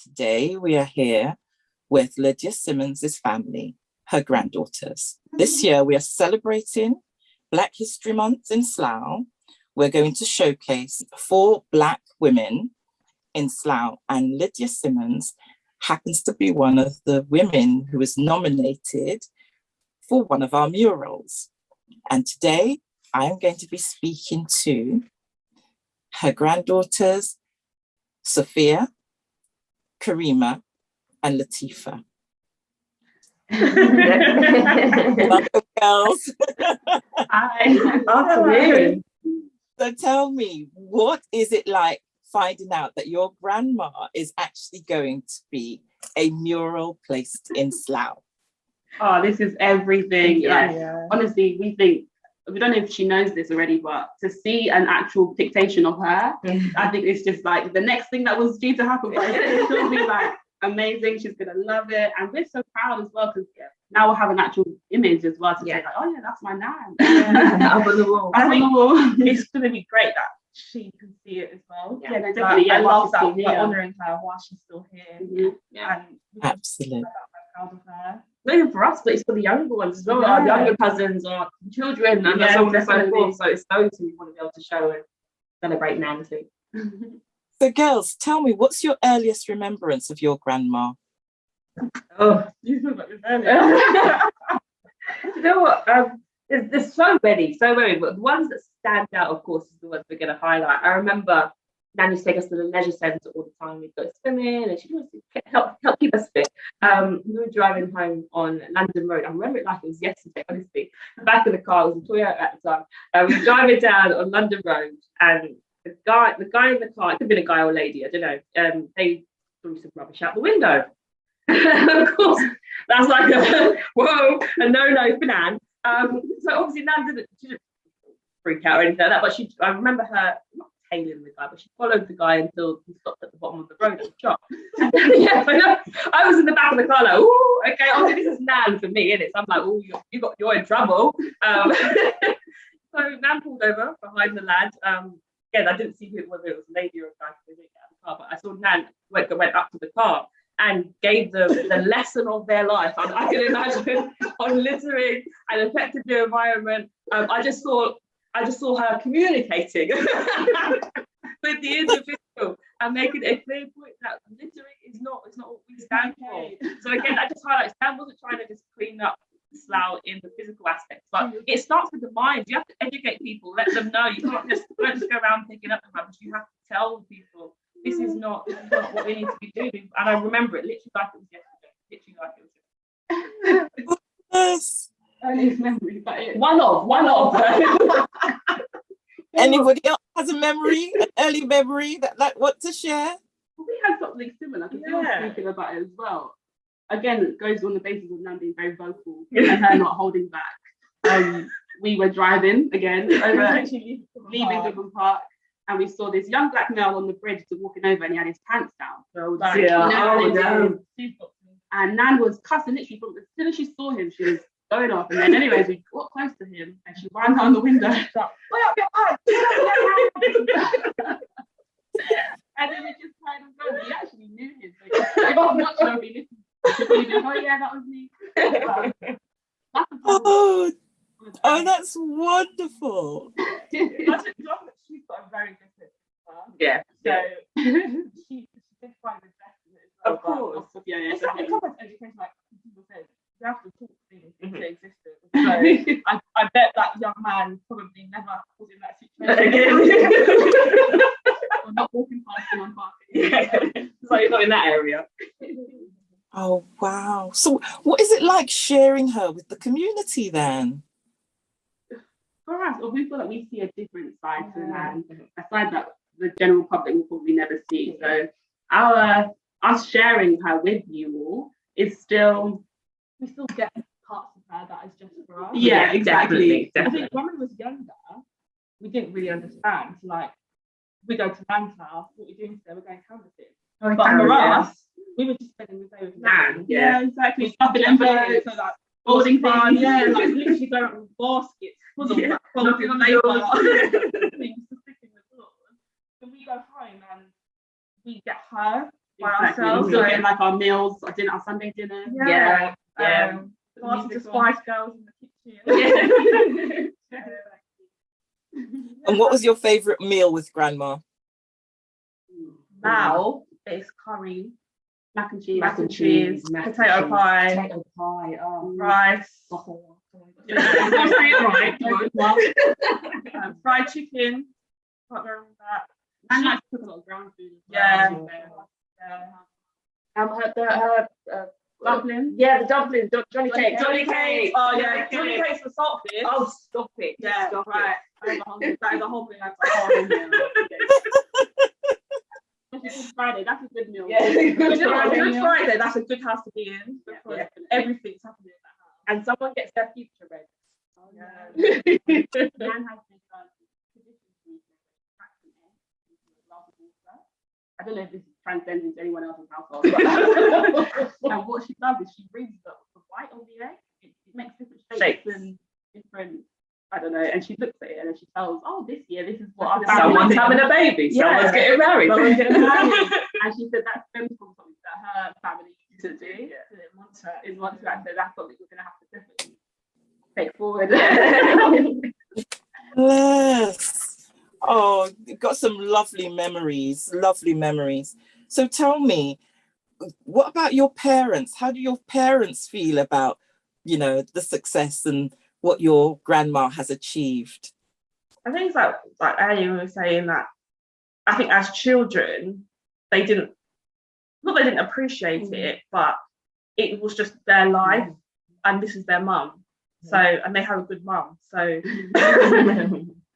today we are here with Lydia Simmons' family, her granddaughters. This year we are celebrating Black History Month in Slough. We're going to showcase 4 Black women in Slough, and Lydia Simmons happens to be one of the women who was nominated for one of our murals. And today I am going to be speaking to her granddaughters, Sophia, Karima, and Latifa. Welcome, girls. Hi. Afternoon. So tell me, what is it like finding out that your grandma is actually going to be a mural placed in Slough? Oh, this is everything. Yeah. Honestly, we don't know if she knows this already, but to see an actual dictation of her, I think it's just like the next thing that was due to happen. But it's still be like amazing. She's gonna love it, and we're so proud as well because now we'll have an actual image as well to say like, oh yeah, that's my nan. Up on the wall. Up on the wall. It's gonna be great that she can see it as well. Yeah, no, definitely. I love that we're we're honouring her while she's still here. Mm-hmm. Yeah. And Absolutely. proud of her. Not even for us, but it's for the younger ones as well. Yeah. Our younger cousins, our children, and so on and so forth. So it's those who we want to be able to show and celebrate Nan too. So girls, tell me, what's your earliest remembrance of your grandma? Oh, You talked about this earlier. you know what? There's so many, but the ones that stand out, of course, is the ones we're going to highlight. I remember Nan used to take us to the leisure centre all the time. We'd go swimming, and she'd always help keep us fit. We were driving home on London Road. I remember it like it was yesterday, honestly. The back of the car was a Toyota at the time. We were driving down on London Road, and the guy in the car, it could have been a guy or lady, I don't know. They threw some rubbish out the window. Of course, that's like a no for Nan. So obviously Nan she didn't freak out or anything like that, but I remember her not tailing the guy, but she followed the guy until he stopped at the bottom of the road at the shop. I was in the back of the car like, ooh, okay, obviously this is Nan for me, innit? So I'm like, oh, you're in trouble. So Nan pulled over behind the lad. Again, I didn't see whether it was a lady or a guy because they didn't get out of the car, but I saw Nan went up to the car and gave them the lesson of their life. I can imagine on littering and affecting the environment. I just saw her communicating with the individual and making a clear point that littering is not what we stand for. So again, that just highlights Nan wasn't trying to just clean up Slough in the physical aspects, but it starts with the mind. You have to educate people, let them know. You can't just go around picking up the rubbish. You have to tell people this is not what we need to be doing. And I remember it literally like it was yesterday. Yes. Earliest memory, but One of. Anybody else has a memory, an early memory that like what to share? we had something similar because they were speaking about it as well. Again, it goes on the basis of Nan being very vocal and her not holding back. We were driving again over leaving Goodman Park, and we saw this young black male on the bridge walking over, and he had his pants down. So and Nan was cussing literally from as soon as she saw him, she was going off. And then anyways, we got close to him and she ran down the window. Like, "Put up your hands! And then we just tried to go. We actually knew him. So if I'm not sure if he listened, oh yeah, that was me. Oh, that's wonderful. She's got a very good sense of humor. Yeah. So she did find the best in it as well. Of course. Yeah. It's like it covers education, like people said. You have to talk things into existence. So I bet that young man probably never was in that situation. Or not walking past him on parking. So you're not in that area. Oh, wow. So what is it like sharing her with the community then? For us, we feel like we see a different side to Nan, a side that the general public will probably never see. So us sharing her with you all is still, We still get parts of her that is just for us. yeah, exactly. I think when we was younger, we didn't really understand. Like, we go to Nan's house, what we're doing today, we're going canvassing. But for us, we were just spending the day with Nan. Yeah, exactly. Stuffing envelopes, so like Holding fun, things. like literally going up with baskets full of like quality paper, things to stick in the doors. So we go home and we get her by Exactly. ourselves. Still So, getting like our meals, our Sunday dinner. Yeah. Party to music Spice Girls in the kitchen. And what was your favourite meal with grandma? Now it's curry, Mac and cheese. mac and cheese, potato pie, rice, fried chicken. Can't go wrong with that. And like to cook a lot of ground food. Yeah. Her Dumplings. yeah, the dumplings, Johnny cake. Oh yeah, Johnny cakes for saltfish. Oh, stop it. yeah, Stop right. it. That is a whole thing. That's a whole meal. Good Friday, that's a good meal. Yeah. Good Friday, that's a good house to be in. Because Yeah. everything's happening in that house. And someone gets their future ready. Oh, Yeah. Nan has this tradition I don't know if this transcends into anyone else's household. But, and what she does is she brings the white of the egg. It makes different shapes and different, I don't know. And she looks at it and then she tells, "Oh, this year this is what our family Someone's did." having a baby. Yeah. Someone's getting married. Someone's getting married. And she said that stems from something that her family used to do. Is want to, and so that's something we're gonna have to definitely take forward. Yes. Oh, you've got some lovely memories. So tell me, what about your parents? How do your parents feel about, the success and what your grandma has achieved? I think it's like Annie was saying that I think as children, they didn't appreciate it, but it was just their life and this is their mum. So, and they have a good mum. So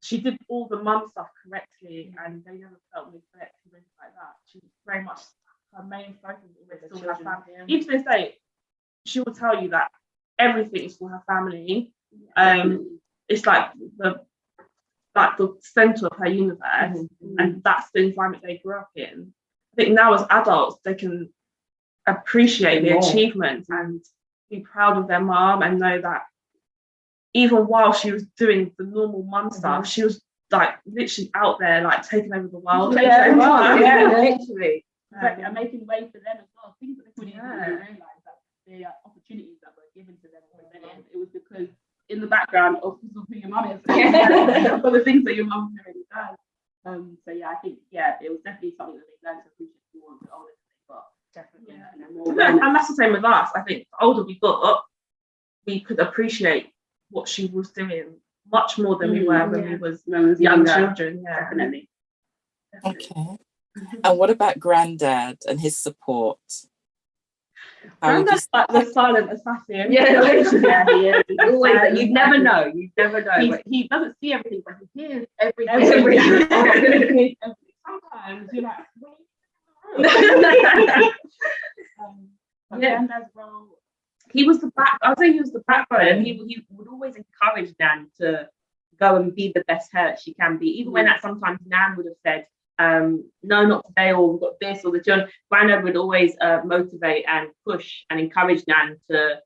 she did all the mum stuff correctly and they never felt neglected or anything like that. She was very much, her main focus was still her family. Even to this day, she will tell you that everything is for her family. It's like the center of her universe, and that's the environment they grew up in. I think now as adults, they can appreciate the achievements and be proud of their mom and know that even while she was doing the normal mum stuff, she was like literally out there, like taking over the world. Literally. And making way for them as well. Things that they couldn't even realise, that the opportunities that were given to them or presented. It was because in the background of who your mum is, for the things that your mum already does. So yeah, I think it was definitely something that they learned to appreciate more as older they got. Definitely. And that's the same with us. I think the older we got, we could appreciate what she was doing much more than we were when we was young children. Yeah, Definitely. Okay. And what about Granddad and his support? Granddad's like the silent assassin. Yeah, He is. always. You never know. He doesn't see everything, but he hears everything. Sometimes you're like, Granddad's role. He was the backbone, and he would always encourage Nan to go and be the best her that she can be, even when that sometimes Nan would have said, no, not today, or we've got this or the children. Granddad would always motivate and push and encourage Nan to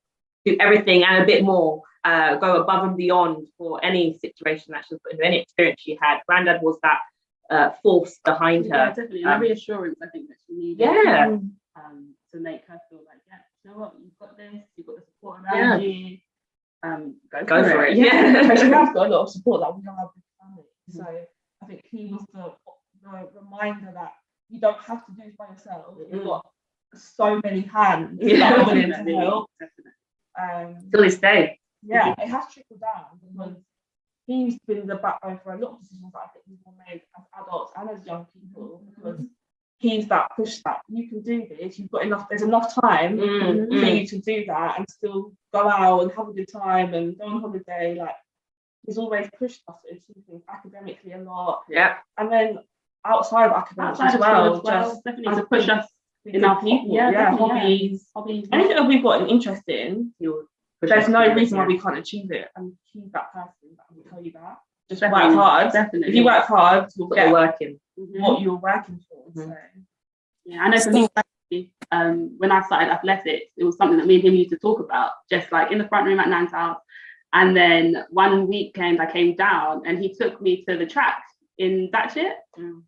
do everything and a bit more, go above and beyond for any situation that she was put into, any experience she had. Granddad was that force behind her. Yeah, definitely. And the reassurance I think that she needed. Yeah. To make her feel like, you know what, you've got this, you've got the support around you. Go for it. Yeah. She has got a lot of support that we don't have with family. So I think he was the reminder that you don't have to do this by yourself. You've got so many hands that are willing to help. Till this day. Yeah, it has trickled down because he's been the backbone for a lot of decisions that I think we've all made as adults and as young people, because he's that push that you can do this, there's enough time for you to do that and still go out and have a good time and go on holiday. Like, he's always pushed us to achieve things academically a lot. Yeah. And then outside of academics as well, just definitely to push us in our people. Hobbies. Anything that we've got an interest in, there's no reason why we can't achieve it. And he's that person that will tell you that. Just work hard. Definitely. If you work hard, you'll get working. What you're working for. So. Yeah, I know for me, when I started athletics, it was something that me and him used to talk about, just like in the front room at Nan's house. And then one weekend I came down and he took me to the track in that shit,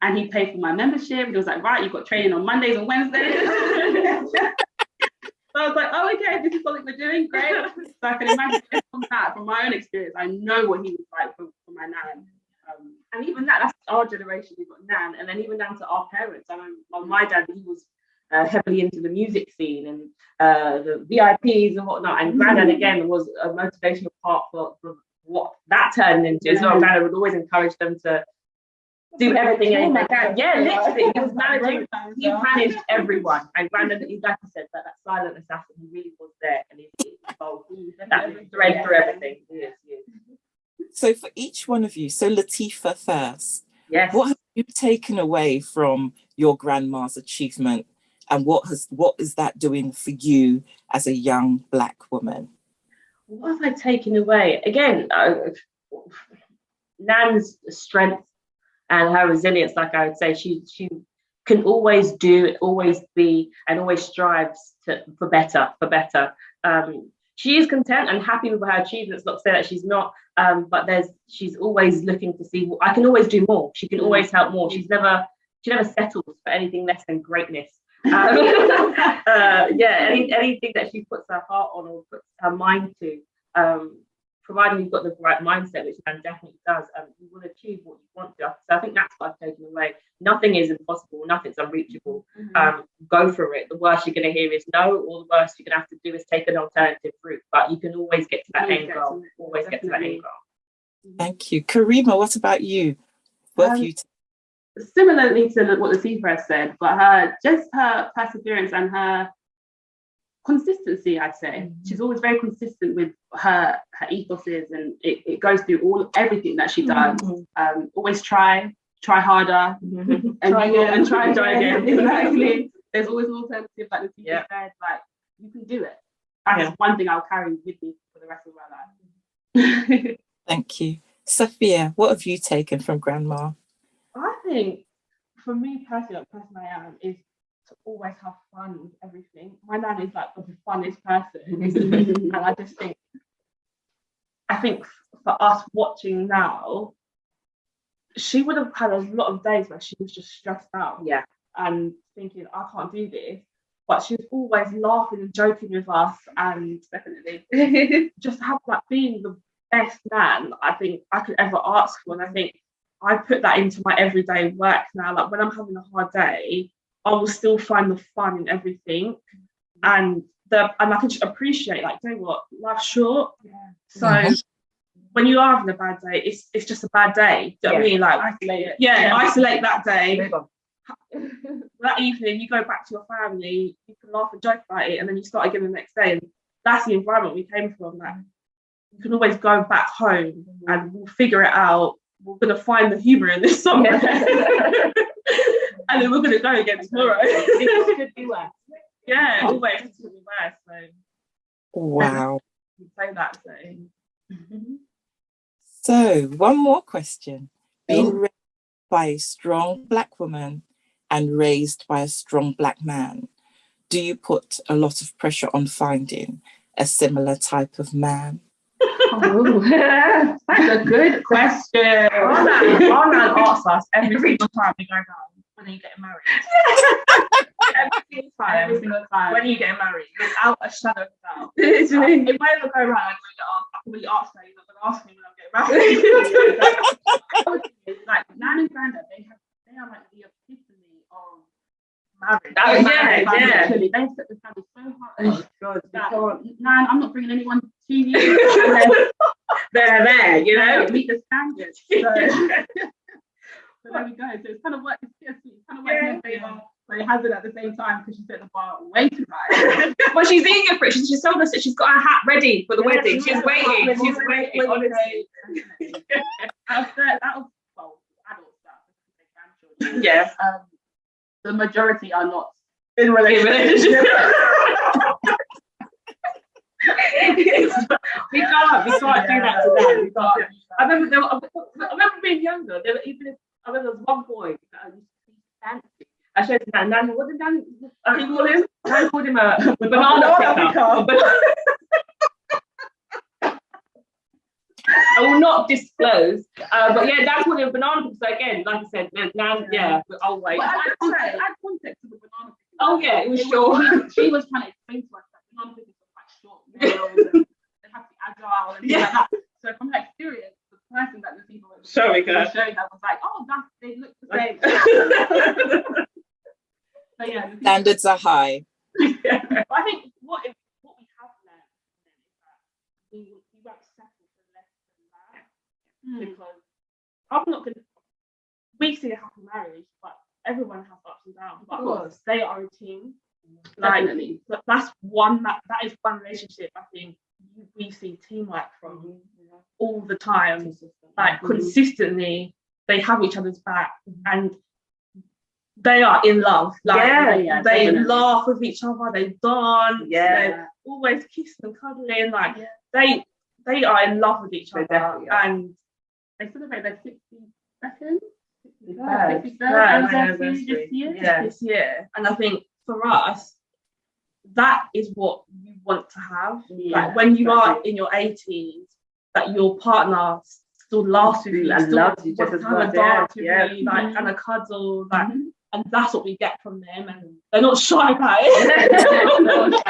and he paid for my membership. He was like, right, you've got training on Mondays and Wednesdays. So I was like, oh, okay, this is something we're doing, great. So I can imagine from that, from my own experience, I know what he was like for my nan. And even that's our generation. We've got nan, and then even down to our parents. I know my dad, he was heavily into the music scene and the VIPs and whatnot. And Granddad again was a motivational part for what that turned into as well. Granddad would always encourage them to do everything. And literally, he was managing. He managed everyone. And Granddad, like I said, that silent assassin, he really was there, and he involved that thread through everything. Yes. So for each one of you, so Latifa first, Yes. what have you taken away from your grandma's achievement, and what is that doing for you as a young Black woman? What have I taken away? Again, Nan's strength and her resilience, like I would say, she can always do, always be, and always strives for better. She is content and happy with her achievements. Not to say that she's not, but she's always looking to see. I can always do more. She can always help more. She never settles for anything less than greatness. Anything that she puts her heart on or puts her mind to, providing you've got the right mindset, which Nan definitely does, you will achieve what you want to. So I think that's what I've taken away. Nothing is impossible, nothing's unreachable. Go for it. The worst you're going to hear is no, or the worst you're going to have to do is take an alternative route, but you can always get to that end goal. Always get to that end goal. Thank you. Karima, what about you? What have you similarly to what Latifa has said, but her perseverance and her consistency, I'd say. She's always very consistent with her ethoses, and it goes through everything that she does. Always try harder, and try again. Exactly. There's always an alternative, like Latifa said, like you can do it. That's one thing I'll carry with me for the rest of my life. Thank you. Sophia, what have you taken from Grandma? I think for me personally, the person I am is to always have fun with everything. My nan is like the funnest person. And I just think, for us watching now, she would have had a lot of days where she was just stressed out. Yeah. And thinking, I can't do this. But she was always laughing and joking with us, and definitely just have like being the best nan I think I could ever ask for. And I think I put that into my everyday work now. Like when I'm having a hard day, I will still find the fun in everything, and I can just appreciate, like, you know what, life's short. So when you are having a bad day, it's just a bad day. Do you know what I mean? Like, isolate it. Isolate that day. That evening, you go back to your family, you can laugh and joke about it, and then you start again the next day. And that's the environment we came from. Like, you can always go back home and we'll figure it out. We're going to find the humour in this somewhere. And then we're going to go again tomorrow. It could be worse. Yeah, always it could be worse. So. Wow. Say that. So one more question. Being raised by a strong Black woman and raised by a strong Black man, do you put a lot of pressure on finding a similar type of man? That's a good question. Our man asks us every single time we go down, when are you getting married? Every single time. When are you getting married? Without a shadow of a doubt. It might not go right. I probably ask her. You're not going to ask me when I'm getting married. Like Nan and Grandad, they are like the epitome of marriage. Literally, they set the standard so high. Nan, I'm not bringing anyone to you. They're there, you know. Meet the standards. So there we go. So it's kind of worked. It's kind of worked in her favour, but it hasn't at the same time because she set the bar way too high. Well, she's eager for it. She told us that she's got her hat ready for the wedding. She's waiting. She's waiting. Honestly. That was adult stuff. Yeah. The majority are not in relationship. we can't do that to them. I remember being younger. I remember there was one boy that I used to be fancy. I showed him that. Nan, what did Nan call him? Nan called him a banana picker. I will not disclose But yeah, that's what a banana pickle. So again, like I said, Nan, yeah, but I'll wait. But add context to the banana pickle. Oh yeah, it was short. She was trying to explain to us that banana pickles are quite short. And they have to be agile and things like that. So from that experience, the person that the people were showing that was like, oh, they look the same. So yeah, standards are high. But I think what we have learned is that we won't settle for less than that, because I'm not going to. We see a happy marriage, but everyone has ups and downs. But of course, they are a team. Definitely. That's one that is one relationship. I think we see teamwork from all the time. Consistently, they have each other's back, and they are in love. They definitely. laugh with each other. They dance. They're always kissing and cuddling. They are in love with each other, and they celebrate their 62nd. 63rd anniversary this year. And I think for us, that is what you want to have. When you are in your 80s, that your partner still laughs with you, and loves you, just wants as to have much, a dance with you, and a cuddle, and that's what we get from them, and they're not shy about it.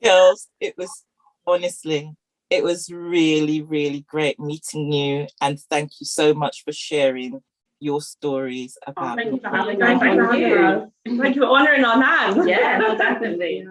Girls, it was really, really great meeting you, and thank you so much for sharing your stories about Thank you for your having us. Thank you for honouring our Nan. Yeah, definitely.